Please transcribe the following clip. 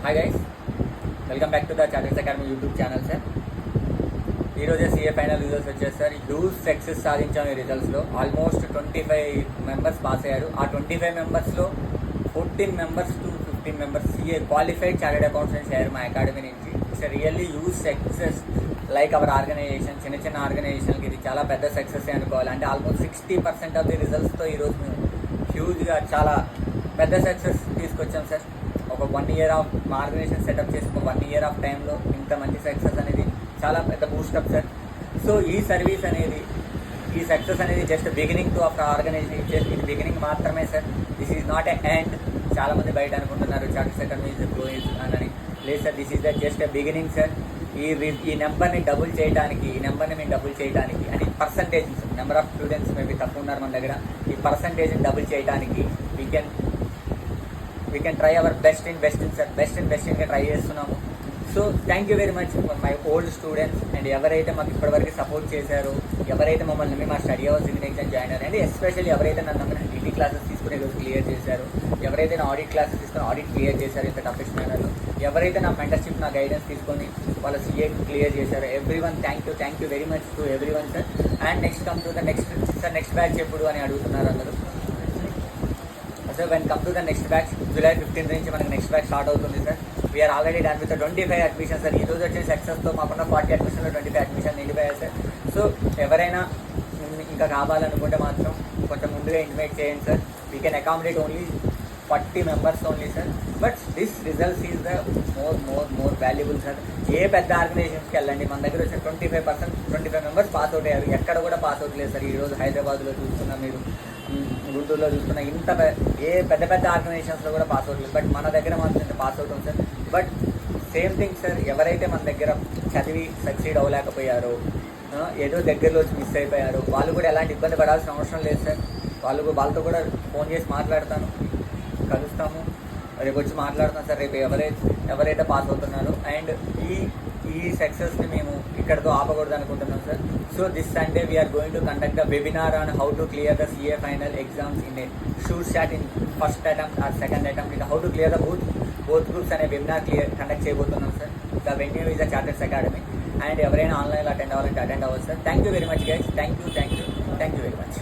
Hi guys, welcome back to the charters academy YouTube channel sir. ఈరోజే CA final results వచ్చాయి sir. Huge success సాధించాము ఈ రిజల్ట్స్లో. Almost 25 members pass అయ్యారు. ఆ 25 మెంబర్స్లో 14 members to 15 members CA qualified chartered accountants అయ్యారు మా academy నుంచి. It's really huge success like our organization. చిన్న చిన్న ఆర్గనైజేషన్కి ఇది చాలా పెద్ద సక్సెస్ అనుకోవాలి. అంటే ఆల్మోస్ట్ 60% ఆఫ్ ది రిజల్ట్స్తో ఈరోజు మేము హ్యూజ్గా చాలా పెద్ద సక్సెస్ తీసుకొచ్చాం సార్. ఒక 1 year ఆఫ్ మా ఆర్గనైజేషన్ సెటప్ చేసి ఒక 1 year ఆఫ్ టైంలో ఇంత మంచి సక్సెస్ అనేది చాలా పెద్ద బూస్టప్ సార్. సో ఈ సర్వీస్ అనేది, ఈ సక్సెస్ అనేది just beginning to of organization. ఇది బిగినింగ్ మాత్రమే sir. This is not a end. చాలామంది బయట అనుకుంటున్నారు చార్టర్స్ అకాడమీ ఈజ్ గ్రోయింగ్ అని. లేదు sir, this is the just a beginning sir. ఈ నెంబర్ని డబుల్ చేయడానికి, ఈ నెంబర్ని మేము డబుల్ చేయడానికి అని percentage, number of students maybe తక్కువ ఉన్నారు మన దగ్గర. ఈ పర్సంటేజ్ని డబుల్ చేయడానికి we can try our best in sir. Best ఇన్గా ట్రై చేస్తున్నాము. So thank you very much my old students and ఎవరైతే మాకు ఇప్పటివరకు సపోర్ట్ చేశారో, ఎవరైతే మమ్మల్ని మా స్టడీ అవర్స్ ఎగ్జామ్ జాయిన్ అయ్యారు, అండ్ ఎస్పెషల్లీ ఎవరైతే నన్ను డిటీ క్లాసెస్ తీసుకునే రోజు క్లియర్ చేశారు, ఎవరైతే నా ఆడిట్ క్లాసెస్ తీసుకుని ఆడిట్ క్లియర్ చేశారు ఇంత టఫెస్ట్ మేనర్లో, ఎవరైతే నా మెంటర్షిప్, నా గైడెన్స్ తీసుకొని వాళ్ళ సీఏ క్లియర్ చేశారు, everyone thank you very much to everyone sir. And next come to the next batch ఎప్పుడు అని అడుగుతున్నారు అందరూ. So when come to the next batch, July 15 నుంచి మనకి నెక్స్ట్ బ్యాచ్ స్టార్ట్ అవుతుంది sir. We are already done with 25 admission sir. ఈ రోజు వచ్చే సక్సెస్తో మాకున్న 40 అడ్మిషన్లో 25 అడ్మిషన్ నిండిపోయాయి సార్. సో ఎవరైనా ఇంకా కావాలనుకుంటే మాత్రం కొంచెం ముందుగా ఇంటిమేట్ చేయండి sir. We can accommodate only 40 members only sir. But this results is the more valuable sir. ఏ పెద్ద ఆర్గనైజేషన్స్కి వెళ్ళండి, మన దగ్గర వచ్చే 25 మెంబర్స్ పాస్ అవుట్ అయ్యారు. ఎక్కడ కూడా పాస్ అవుట్ లేదు సార్. ఈరోజు హైదరాబాద్లో చూస్తున్నా, మీరు గుంటూరులో చూస్తున్నా, ఏ పెద్ద ఆర్గనైజేషన్స్లో కూడా పాస్ అవుట్ లేదు. బట్ మన దగ్గర మాత్రం ఇంత పాస్ అవుట్ ఉంది sir. But same thing sir, ఎవరైతే మన దగ్గర చదివి సక్సీడ్ అవ్వలేకపోయారో, ఏదో దగ్గరలో వచ్చి మిస్ అయిపోయారు, వాళ్ళు కూడా ఎలాంటి ఇబ్బంది పడాల్సిన అవసరం లేదు సార్. వాళ్ళతో కూడా ఫోన్ చేసి మాట్లాడతాను, కలుస్తాము, రేపు వచ్చి మాట్లాడుతాం సార్. రేపు ఎవరైతే పాస్ అవుతున్నారో అండ్ ఈ సక్సెస్ని మేము ఇక్కడతో ఆపకూడదు అనుకుంటున్నాం sir. So this Sunday we are going to conduct the webinar on how to clear the CA final exams in a sure shot in first attempt or second attempt in how to clear the both groups అనే webinar conduct చేయబోతున్నాం sir. The venue is the charters academy. And ఎవరైనా ఆన్లైన్లో attend అవ్వాలంటే attend అవ్వచ్చు sir. Thank you very much guys. Thank you very much.